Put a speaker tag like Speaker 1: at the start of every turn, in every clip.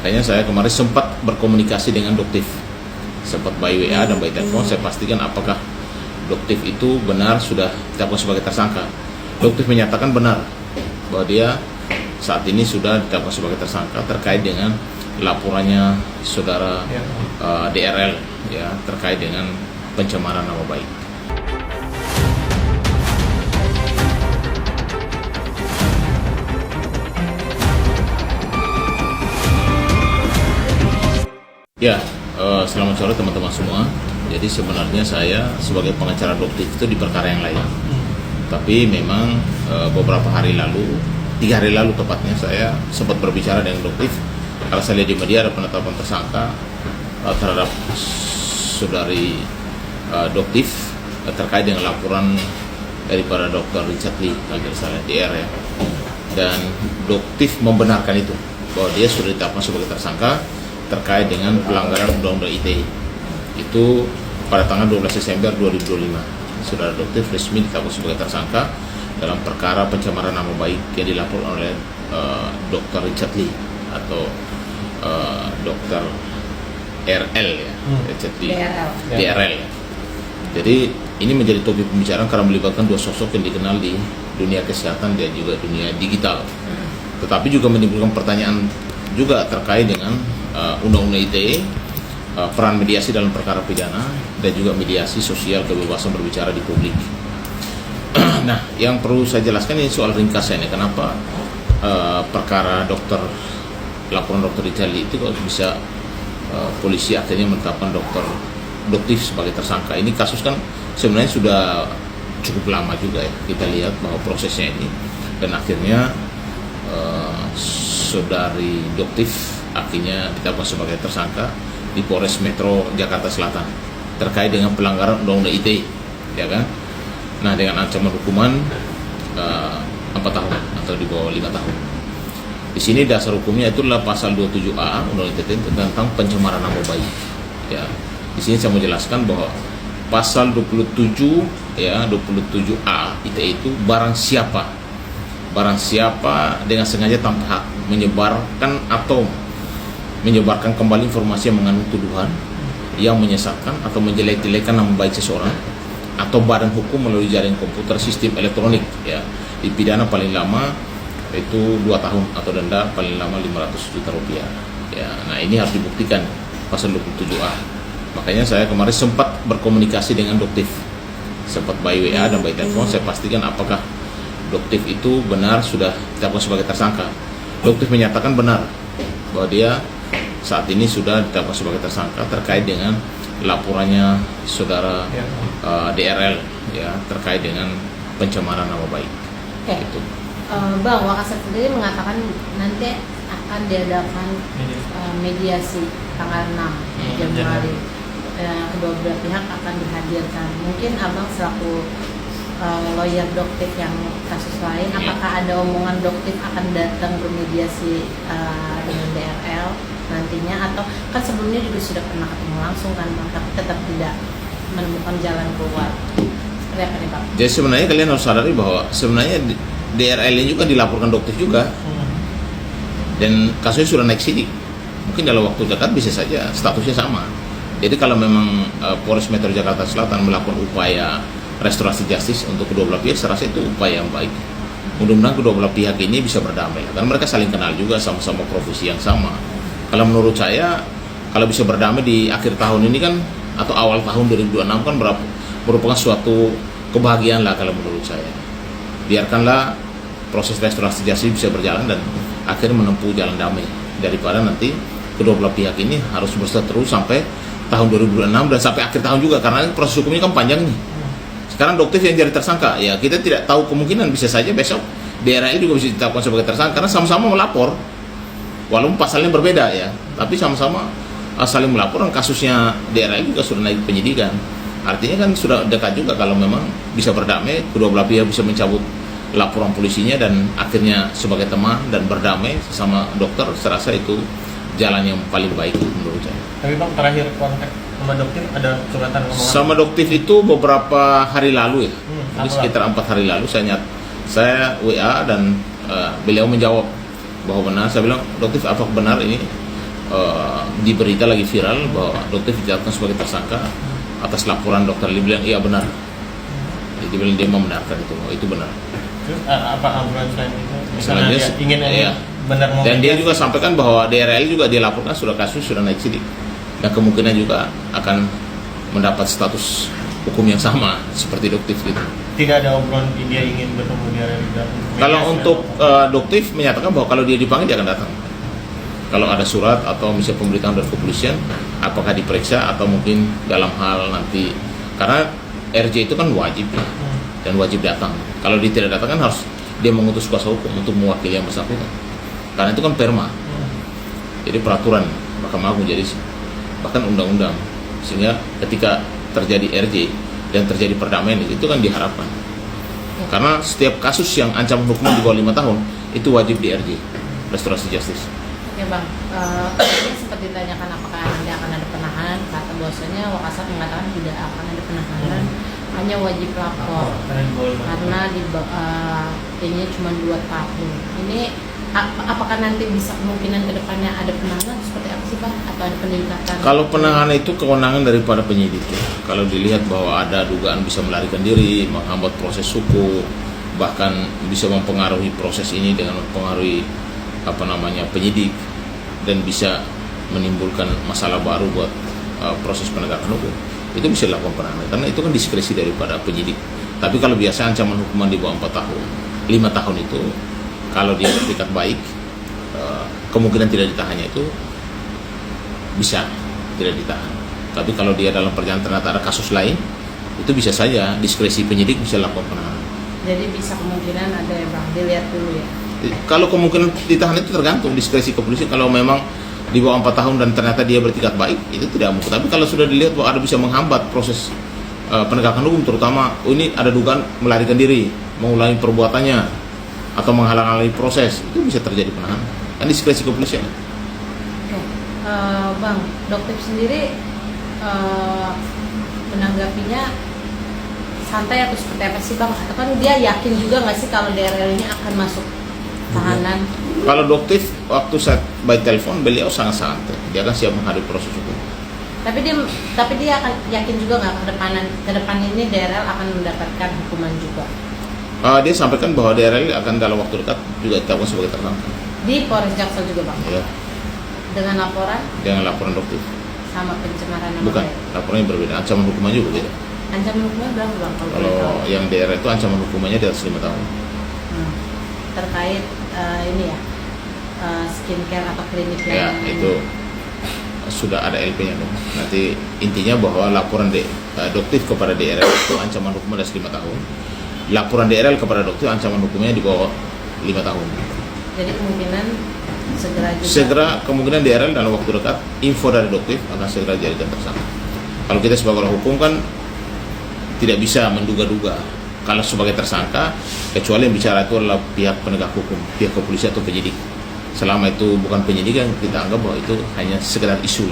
Speaker 1: Makanya saya kemarin sempat berkomunikasi dengan Doktif, sempat by WA dan by telepon. Saya pastikan apakah Doktif itu benar sudah ditetapkan sebagai tersangka. Doktif menyatakan benar bahwa dia saat ini sudah ditetapkan sebagai tersangka terkait dengan laporannya saudara DRL ya, terkait dengan pencemaran nama baik. Ya, selamat sore teman-teman semua. Jadi sebenarnya saya sebagai pengacara Doktif itu di perkara yang lain. Tapi memang beberapa hari lalu, 3 hari lalu tepatnya, saya sempat berbicara dengan Doktif. Kalau saya lihat di media ada penetapan tersangka terhadap saudari Doktif terkait dengan laporan daripada Dr. Richard Lee, kalau salah DR ya. Dan Doktif membenarkan itu, bahwa dia sudah ditetapkan sebagai tersangka terkait dengan pelanggaran Undang-Undang ITE itu pada tanggal 12 Desember 2025. Saudara Doktif resmi ditetapkan sebagai tersangka dalam perkara pencemaran nama baik yang dilaporkan oleh Dr. Richard Lee atau Dr. RL ya, Richard Lee, DRL ya. Jadi ini menjadi topik pembicaraan karena melibatkan dua sosok yang dikenal di dunia kesehatan dan juga dunia digital. Tetapi juga menimbulkan pertanyaan juga terkait dengan Undang-Undang ITE, peran mediasi dalam perkara pidana, dan juga mediasi sosial kebebasan berbicara di publik. Nah, yang perlu saya jelaskan ini soal ringkasannya, kenapa perkara laporan Dr. Richard Lee itu kok bisa polisi akhirnya menetapkan Doktif sebagai tersangka. Ini kasus kan sebenarnya sudah cukup lama juga ya, kita lihat bahwa prosesnya ini, dan akhirnya saudari Doktif akhirnya ditetapkan sebagai tersangka di Polres Metro Jakarta Selatan terkait dengan pelanggaran Undang-Undang ITE, ya kan? Nah, dengan ancaman hukuman 4 tahun atau di bawah 5 tahun. Di sini dasar hukumnya itu adalah pasal 27A Undang-Undang ITE tentang pencemaran nama baik. Ya, di sini saya mau jelaskan bahwa pasal 27 ya 27A ITE itu barang siapa dengan sengaja tanpa hak menyebarkan kembali informasi yang mengandung tuduhan yang menyesatkan atau menjelek-jelekan nama baik seseorang atau badan hukum melalui jaringan komputer sistem elektronik ya, dipidana paling lama itu 2 tahun atau denda paling lama 500 juta rupiah ya. Nah, ini harus dibuktikan pasal 27A. Makanya saya kemarin sempat berkomunikasi dengan Doktif, sempat by WA dan by telepon. Saya pastikan apakah Doktif itu benar sudah ditetapkan sebagai tersangka. Doktif menyatakan benar bahwa dia saat ini sudah ditetapkan sebagai tersangka terkait dengan laporannya saudara DRL ya, terkait dengan pencemaran nama baik. Gitu.
Speaker 2: Bang, Wakasat sendiri mengatakan nanti akan diadakan mediasi tanggal 6 Januari. Kedua belah pihak akan dihadirkan. Mungkin abang selaku lawyer Doktif yang kasus lain, apakah ada omongan Doktif akan datang bermediasi dengan DRL nantinya, atau kan sebelumnya juga sudah pernah ketemu langsung kan Bang, tapi tetap tidak menemukan jalan keluar. Seperti apa nih Bang?
Speaker 1: Jadi sebenarnya kalian harus sadari bahwa sebenarnya DRL ini juga dilaporkan Doktif juga, dan kasusnya sudah naik sidik. Mungkin dalam waktu dekat bisa saja statusnya sama. Jadi kalau memang Polres Metro Jakarta Selatan melakukan upaya restorasi justice untuk kedua belah pihak, saya rasa itu upaya yang baik. Mudah-mudahan kedua belah pihak ini bisa berdamai, karena mereka saling kenal juga, sama-sama profesi yang sama. Kalau menurut saya, kalau bisa berdamai di akhir tahun ini kan, atau awal tahun 2026 kan merupakan suatu kebahagiaan lah kalau menurut saya. Biarkanlah proses restorasi justice bisa berjalan dan akhirnya menempuh jalan damai, daripada nanti kedua belah pihak ini harus terus sampai tahun 2026 dan sampai akhir tahun juga, karena proses hukumnya kan panjang nih. Sekarang Doktif yang jadi tersangka, ya kita tidak tahu, kemungkinan bisa saja besok DRL juga bisa ditetapkan sebagai tersangka karena sama-sama melapor, walaupun pasalnya berbeda ya, tapi sama-sama saling melapor, dan kasusnya DRL juga sudah naik penyidikan. Artinya kan sudah dekat juga kalau memang bisa berdamai, kedua belah pihak bisa mencabut laporan polisinya dan akhirnya sebagai teman dan berdamai sama dokter. Saya rasa itu jalan yang paling baik menurut saya.
Speaker 3: Tapi Bang, terakhir kontak sama Doktif ada suratan ngomongan?
Speaker 1: Sama Doktif itu beberapa hari lalu ya, mungkin sekitar 4 hari lalu saya WA dan beliau menjawab bahwa benar. Saya bilang, Doktif, apa benar ini di berita lagi viral bahwa dokter ditetapkan sebagai tersangka atas laporan dokter. Dia bilang iya benar. Jadi dia bilang dia membenarkan itu benar.
Speaker 3: Terus apa ambulans selain itu? Misalnya
Speaker 1: Selanjutnya,
Speaker 3: dia ingin
Speaker 1: iya.
Speaker 3: benar mau
Speaker 1: Dan dia
Speaker 3: mediasi.
Speaker 1: juga sampaikan bahwa DRL juga dia laporkan sudah kasus sudah naik sidik dan kemungkinan juga akan mendapat status hukum yang sama seperti Doktif gitu.
Speaker 3: Tidak ada obrolan dia ingin bertemu dia dan
Speaker 1: Kalau
Speaker 3: mediasi
Speaker 1: untuk
Speaker 3: atau-
Speaker 1: Doktif menyatakan bahwa kalau dia dipanggil dia akan datang. Kalau ada surat atau misalnya pemberitahuan dari kepolisian, apakah diperiksa atau mungkin dalam hal nanti, karena RJ itu kan wajib ya, dan wajib datang. Kalau dia tidak datang kan harus dia mengutus kuasa hukum untuk mewakili yang bersangkutan. Karena itu kan perma, jadi peraturan Mahkamah Agung, jadi bahkan undang-undang, sehingga ketika terjadi RJ dan terjadi perdamaian itu kan diharapkan. Karena setiap kasus yang ancaman hukuman di bawah 5 tahun itu wajib di RJ, restorasi justice.
Speaker 2: Ya Bang, tadi sempat ditanyakan apakah nanti akan ada penahanan. Kata bahwasanya Wakasat mengatakan tidak akan ada penahanan, hanya wajib lapor karena ini cuma 2 tahun. Ini apakah nanti bisa kemungkinan kedepannya ada penahanan seperti apa sih Bang? Atau ada peningkatan?
Speaker 1: Kalau penahanan itu kewenangan daripada penyidik ya. Kalau dilihat bahwa ada dugaan bisa melarikan diri, menghambat proses hukum, bahkan bisa mempengaruhi proses ini dengan mempengaruhi penyidik dan bisa menimbulkan masalah baru buat proses penegakan hukum, itu bisa dilakukan penahanan karena itu kan diskresi daripada penyidik. Tapi kalau biasa ancaman hukuman di bawah 4 tahun, 5 tahun itu kalau dia bersikap baik, kemungkinan tidak ditahannya itu bisa tidak ditahan. Tapi kalau dia dalam perjalanan ternyata ada kasus lain, itu bisa saja diskresi penyidik bisa lakukan penahanan.
Speaker 2: Jadi bisa kemungkinan ada ya Bang, dilihat dulu ya.
Speaker 1: Kalau kemungkinan ditahan itu tergantung diskresi kepolisian. Kalau memang di bawah 4 tahun dan ternyata dia bertikad baik, itu tidak mungkin. Tapi kalau sudah dilihat bahwa ada bisa menghambat proses penegakan hukum, terutama ini ada dugaan melarikan diri, mengulangi perbuatannya atau menghalang-halangi proses, itu bisa terjadi penahanan. Kan diskresi kepolisian.
Speaker 2: Oke. Bang, Dokter sendiri menanggapinya santai atau seperti apa sih Bang? Atau kan dia yakin juga nggak sih kalau DRL ini akan masuk tahanan?
Speaker 1: Kalau Doktif waktu saya by telepon beliau sangat santai, dia akan siap menghadapi proses hukum.
Speaker 2: Tapi dia akan yakin juga nggak ke depan ini DRL akan mendapatkan hukuman juga?
Speaker 1: Dia sampaikan bahwa DRL akan dalam waktu dekat juga ditetapkan sebagai tersangka.
Speaker 2: Di Polres Jaksel juga Bang?
Speaker 1: Ya,
Speaker 2: Dengan laporan
Speaker 1: dengan laporan Doktif.
Speaker 2: sama pencemaran nama
Speaker 1: Bukan,
Speaker 2: baik?
Speaker 1: laporannya berbeda. Ancaman hukumannya juga beda.
Speaker 2: Ancaman hukuman berapa Bang? Kalau boleh tahu?
Speaker 1: Kalau yang DRL itu ancaman hukumannya di atas 5 tahun.
Speaker 2: Terkait ini ya, skincare atau klinik
Speaker 1: Ya,
Speaker 2: yang
Speaker 1: itu sudah ada LP-nya dong. Nanti intinya bahwa laporan Doktif kepada DRL itu ancaman hukuman di atas 5 tahun. Laporan DRL kepada Doktif ancaman hukumnya di bawah 5 tahun.
Speaker 2: Jadi kemungkinan segera juga.
Speaker 1: Segera kemungkinan DRL dalam waktu dekat info dari Doktif akan segera dijadikan tersangka. Kalau kita sebagai orang hukum kan tidak bisa menduga-duga. Kalau sebagai tersangka, kecuali yang bicara itu adalah pihak penegak hukum, pihak kepolisian atau penyidik. Selama itu bukan penyidikan, kita anggap bahwa itu hanya sekedar isu,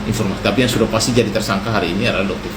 Speaker 1: informasi. Tapi yang sudah pasti jadi tersangka hari ini adalah Doktif.